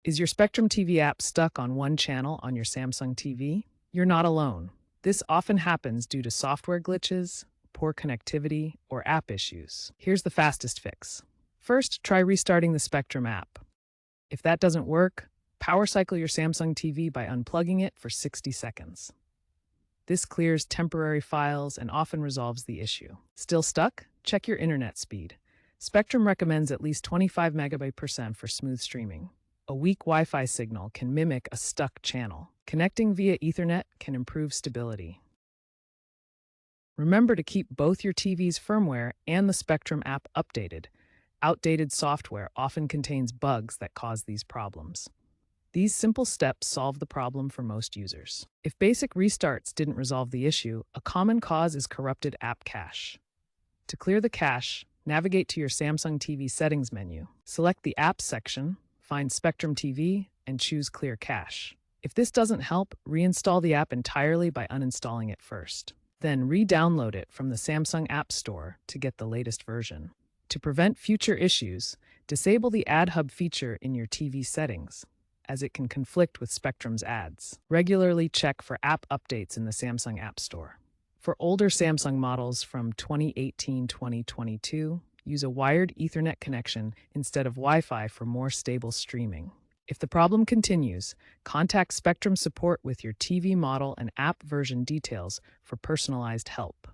Is your Spectrum TV app stuck on one channel on your Samsung TV? You're not alone. This often happens due to software glitches, poor connectivity, or app issues. Here's the fastest fix. First, try restarting the Spectrum app. If that doesn't work, power cycle your Samsung TV by unplugging it for 60 seconds. This clears temporary files and often resolves the issue. Still stuck? Check your internet speed. Spectrum recommends at least 25 megabytes for smooth streaming. A weak Wi-Fi signal can mimic a stuck channel. Connecting via Ethernet can improve stability. Remember to keep both your TV's firmware and the Spectrum app updated. Outdated software often contains bugs that cause these problems. These simple steps solve the problem for most users. If basic restarts didn't resolve the issue, a common cause is corrupted app cache. To clear the cache, navigate to your Samsung TV settings menu. Select the Apps section, find Spectrum TV, and choose Clear Cache. If this doesn't help, reinstall the app entirely by uninstalling it first. Then re-download it from the Samsung App Store to get the latest version. To prevent future issues, disable the Ad Hub feature in your TV settings, as it can conflict with Spectrum's ads. Regularly check for app updates in the Samsung App Store. For older Samsung models from 2018-2022, use a wired Ethernet connection instead of Wi-Fi for more stable streaming. If the problem continues, contact Spectrum support with your TV model and app version details for personalized help.